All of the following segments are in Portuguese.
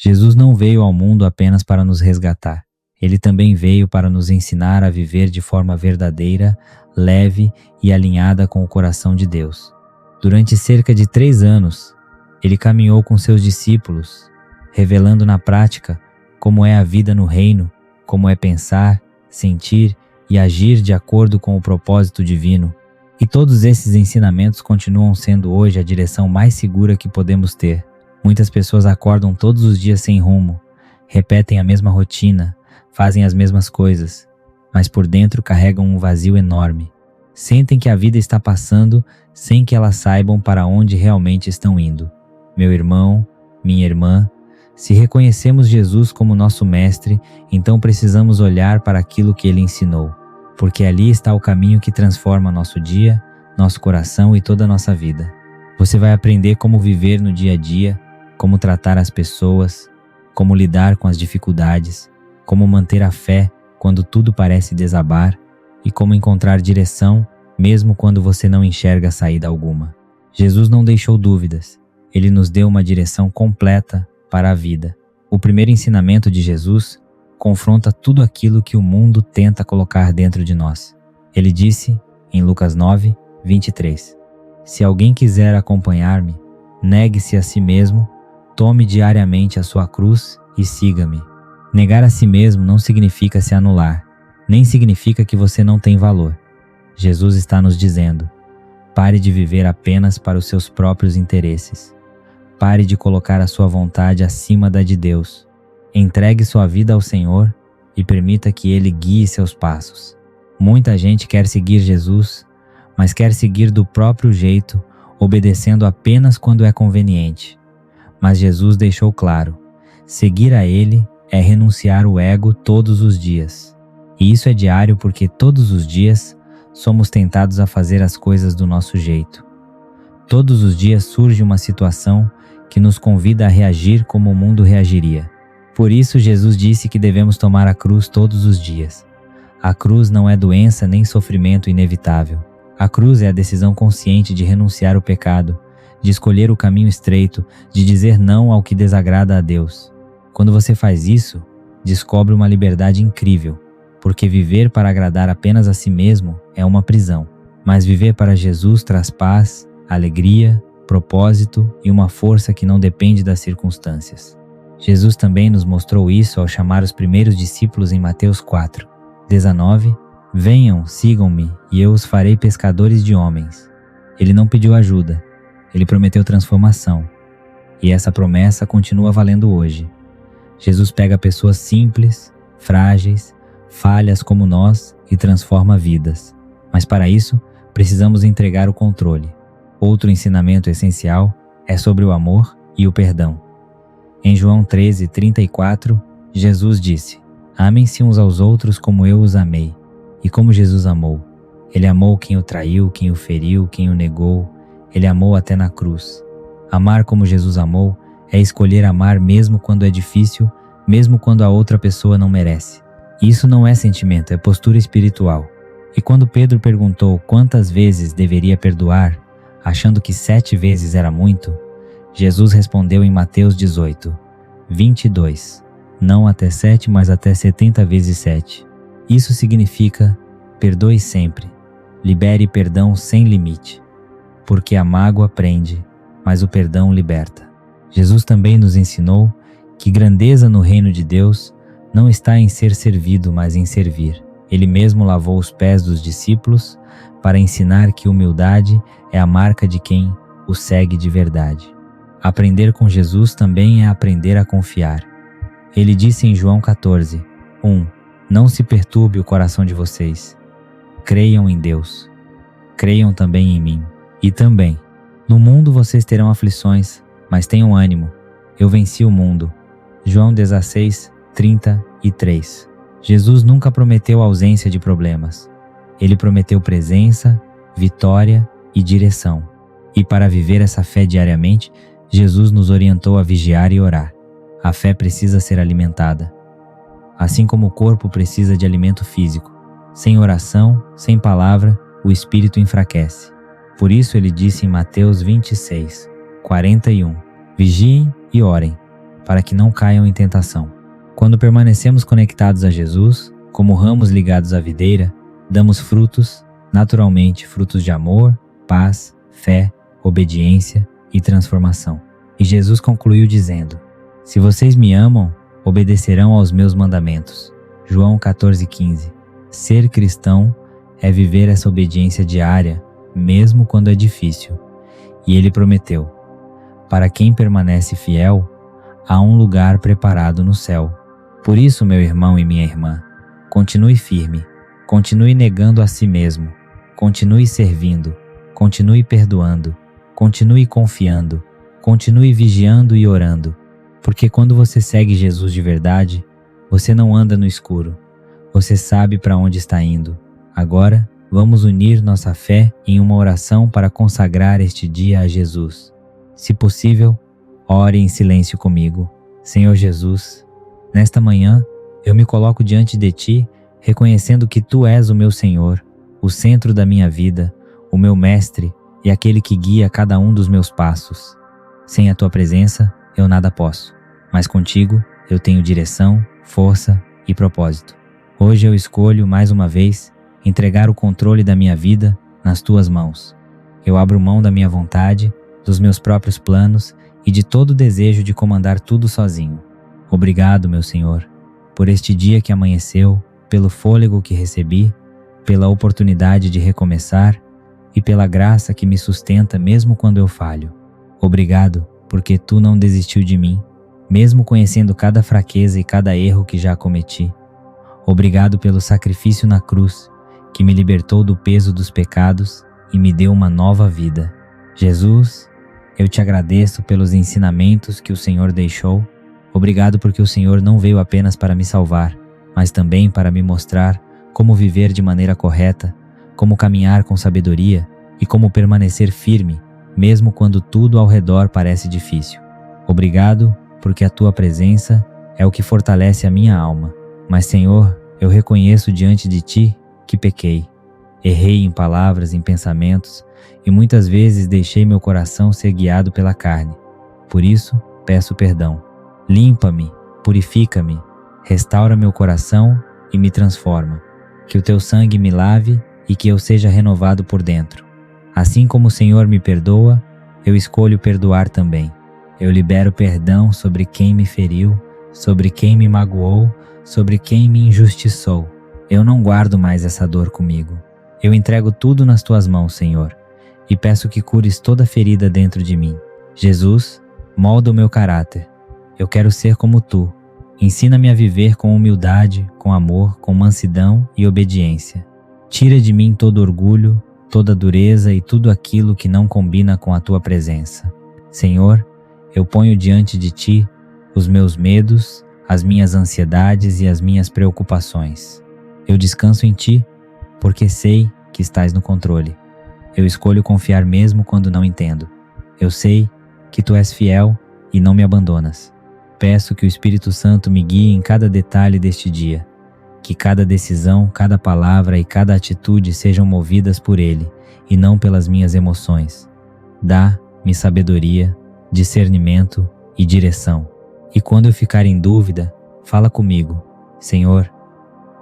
Jesus não veio ao mundo apenas para nos resgatar. Ele também veio para nos ensinar a viver de forma verdadeira, leve e alinhada com o coração de Deus. Durante cerca de 3 anos, ele caminhou com seus discípulos, revelando na prática como é a vida no reino, como é pensar, sentir e agir de acordo com o propósito divino. E todos esses ensinamentos continuam sendo hoje a direção mais segura que podemos ter. Muitas pessoas acordam todos os dias sem rumo, repetem a mesma rotina, fazem as mesmas coisas, mas por dentro carregam um vazio enorme. Sentem que a vida está passando sem que elas saibam para onde realmente estão indo. Meu irmão, minha irmã, se reconhecemos Jesus como nosso mestre, então precisamos olhar para aquilo que ele ensinou, porque ali está o caminho que transforma nosso dia, nosso coração e toda a nossa vida. Você vai aprender como viver no dia a dia, como tratar as pessoas, como lidar com as dificuldades, como manter a fé quando tudo parece desabar e como encontrar direção mesmo quando você não enxerga saída alguma. Jesus não deixou dúvidas, ele nos deu uma direção completa para a vida. O primeiro ensinamento de Jesus confronta tudo aquilo que o mundo tenta colocar dentro de nós. Ele disse, em Lucas 9, 23, "Se alguém quiser acompanhar-me, negue-se a si mesmo, tome diariamente a sua cruz e siga-me." Negar a si mesmo não significa se anular, nem significa que você não tem valor. Jesus está nos dizendo, pare de viver apenas para os seus próprios interesses. Pare de colocar a sua vontade acima da de Deus. Entregue sua vida ao Senhor e permita que Ele guie seus passos. Muita gente quer seguir Jesus, mas quer seguir do próprio jeito, obedecendo apenas quando é conveniente. Mas Jesus deixou claro, seguir a Ele é renunciar o ego todos os dias. E isso é diário porque todos os dias somos tentados a fazer as coisas do nosso jeito. Todos os dias surge uma situação que nos convida a reagir como o mundo reagiria. Por isso Jesus disse que devemos tomar a cruz todos os dias. A cruz não é doença nem sofrimento inevitável. A cruz é a decisão consciente de renunciar o pecado, de escolher o caminho estreito, de dizer não ao que desagrada a Deus. Quando você faz isso, descobre uma liberdade incrível, porque viver para agradar apenas a si mesmo é uma prisão, mas viver para Jesus traz paz, alegria, propósito e uma força que não depende das circunstâncias. Jesus também nos mostrou isso ao chamar os primeiros discípulos em Mateus 4, 19, "Venham, sigam-me, e eu os farei pescadores de homens." Ele não pediu ajuda, ele prometeu transformação, e essa promessa continua valendo hoje. Jesus pega pessoas simples, frágeis, falhas como nós e transforma vidas. Mas para isso, precisamos entregar o controle. Outro ensinamento essencial é sobre o amor e o perdão. Em João 13, 34, Jesus disse, "Amem-se uns aos outros como eu os amei." E como Jesus amou? Ele amou quem o traiu, quem o feriu, quem o negou. Ele amou até na cruz. Amar como Jesus amou é escolher amar mesmo quando é difícil, mesmo quando a outra pessoa não merece. Isso não é sentimento, é postura espiritual. E quando Pedro perguntou quantas vezes deveria perdoar, achando que 7 vezes era muito, Jesus respondeu em Mateus 18, 22, "Não até 7, mas até 70 vezes 7. Isso significa, perdoe sempre, libere perdão sem limite, porque a mágoa prende, mas o perdão liberta. Jesus também nos ensinou que grandeza no reino de Deus não está em ser servido, mas em servir. Ele mesmo lavou os pés dos discípulos para ensinar que humildade é a marca de quem o segue de verdade. Aprender com Jesus também é aprender a confiar. Ele disse em João 14, 1, "Não se perturbe o coração de vocês. Creiam em Deus. Creiam também em mim. E também, no mundo vocês terão aflições, mas tenham ânimo. Eu venci o mundo." João 16, 33. Jesus nunca prometeu ausência de problemas. Ele prometeu presença, vitória e direção. E para viver essa fé diariamente, Jesus nos orientou a vigiar e orar. A fé precisa ser alimentada. Assim como o corpo precisa de alimento físico. Sem oração, sem palavra, o espírito enfraquece. Por isso ele disse em Mateus 26, 41, "Vigiem e orem, para que não caiam em tentação. Quando permanecemos conectados a Jesus, como ramos ligados à videira, damos frutos, naturalmente frutos de amor, paz, fé, obediência e transformação. E Jesus concluiu dizendo: se vocês me amam, obedecerão aos meus mandamentos. João 14,15. Ser cristão é viver essa obediência diária, mesmo quando é difícil. E ele prometeu: para quem permanece fiel, há um lugar preparado no céu. Por isso, meu irmão e minha irmã, continue firme, continue negando a si mesmo, continue servindo, continue perdoando, continue confiando, continue vigiando e orando, porque quando você segue Jesus de verdade, você não anda no escuro, você sabe para onde está indo. Agora, vamos unir nossa fé em uma oração para consagrar este dia a Jesus. Se possível, ore em silêncio comigo. Senhor Jesus, nesta manhã, eu me coloco diante de Ti, reconhecendo que Tu és o meu Senhor, o centro da minha vida, o meu mestre e aquele que guia cada um dos meus passos. Sem a Tua presença, eu nada posso, mas contigo eu tenho direção, força e propósito. Hoje eu escolho, mais uma vez, entregar o controle da minha vida nas Tuas mãos. Eu abro mão da minha vontade, dos meus próprios planos e de todo o desejo de comandar tudo sozinho. Obrigado, meu Senhor, por este dia que amanheceu, pelo fôlego que recebi, pela oportunidade de recomeçar e pela graça que me sustenta mesmo quando eu falho. Obrigado, porque Tu não desistiu de mim, mesmo conhecendo cada fraqueza e cada erro que já cometi. Obrigado pelo sacrifício na cruz, que me libertou do peso dos pecados e me deu uma nova vida. Jesus, eu Te agradeço pelos ensinamentos que o Senhor deixou. Obrigado porque o Senhor não veio apenas para me salvar, mas também para me mostrar como viver de maneira correta, como caminhar com sabedoria e como permanecer firme, mesmo quando tudo ao redor parece difícil. Obrigado porque a Tua presença é o que fortalece a minha alma. Mas, Senhor, eu reconheço diante de Ti que pequei. Errei em palavras, em pensamentos e muitas vezes deixei meu coração ser guiado pela carne. Por isso, peço perdão. Limpa-me, purifica-me, restaura meu coração e me transforma. Que o Teu sangue me lave e que eu seja renovado por dentro. Assim como o Senhor me perdoa, eu escolho perdoar também. Eu libero perdão sobre quem me feriu, sobre quem me magoou, sobre quem me injustiçou. Eu não guardo mais essa dor comigo. Eu entrego tudo nas Tuas mãos, Senhor, e peço que cures toda ferida dentro de mim. Jesus, molda o meu caráter. Eu quero ser como Tu. Ensina-me a viver com humildade, com amor, com mansidão e obediência. Tira de mim todo orgulho, toda dureza e tudo aquilo que não combina com a Tua presença. Senhor, eu ponho diante de Ti os meus medos, as minhas ansiedades e as minhas preocupações. Eu descanso em Ti, porque sei que estás no controle. Eu escolho confiar mesmo quando não entendo. Eu sei que Tu és fiel e não me abandonas. Peço que o Espírito Santo me guie em cada detalhe deste dia, que cada decisão, cada palavra e cada atitude sejam movidas por Ele e não pelas minhas emoções. Dá-me sabedoria, discernimento e direção. E quando eu ficar em dúvida, fala comigo. Senhor,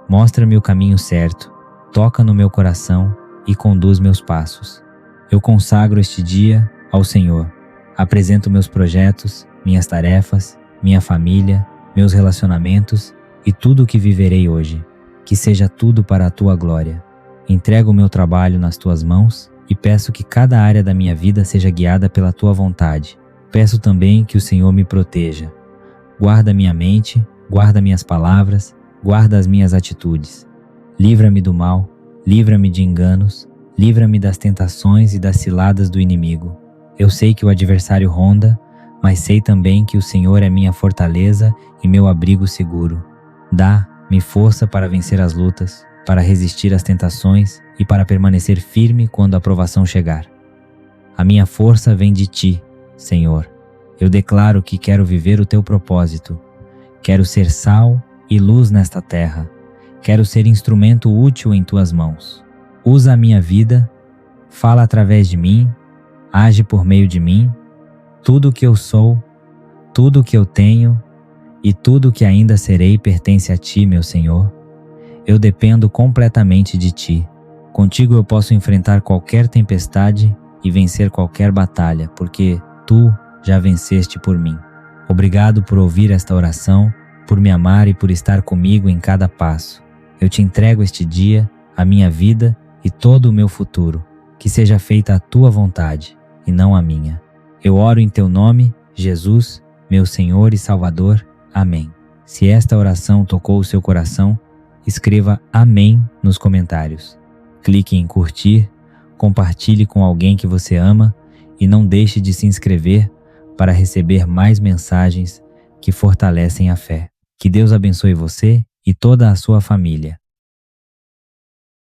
mostra-me o caminho certo, toca no meu coração e conduz meus passos. Eu consagro este dia ao Senhor. Apresento meus projetos, minhas tarefas, minha família, meus relacionamentos e tudo o que viverei hoje. Que seja tudo para a Tua glória. Entrego o meu trabalho nas Tuas mãos e peço que cada área da minha vida seja guiada pela Tua vontade. Peço também que o Senhor me proteja. Guarda minha mente, guarda minhas palavras, guarda as minhas atitudes. Livra-me do mal, livra-me de enganos, livra-me das tentações e das ciladas do inimigo. Eu sei que o adversário ronda, mas sei também que o Senhor é minha fortaleza e meu abrigo seguro. Dá-me força para vencer as lutas, para resistir às tentações e para permanecer firme quando a provação chegar. A minha força vem de Ti, Senhor. Eu declaro que quero viver o Teu propósito. Quero ser sal e luz nesta terra. Quero ser instrumento útil em Tuas mãos. Usa a minha vida, fala através de mim, age por meio de mim. Tudo o que eu sou, Tudo o que eu tenho e tudo o que ainda serei pertence a Ti, meu Senhor. Eu dependo completamente de Ti. Contigo eu posso enfrentar qualquer tempestade e vencer qualquer batalha, porque Tu já venceste por mim. Obrigado por ouvir esta oração, por me amar e por estar comigo em cada passo. Eu te entrego este dia, a minha vida e todo o meu futuro. Que seja feita a Tua vontade e não a minha. Eu oro em Teu nome, Jesus, meu Senhor e Salvador. Amém. Se esta oração tocou o seu coração, escreva Amém nos comentários. Clique em curtir, compartilhe com alguém que você ama e não deixe de se inscrever para receber mais mensagens que fortalecem a fé. Que Deus abençoe você e toda a sua família.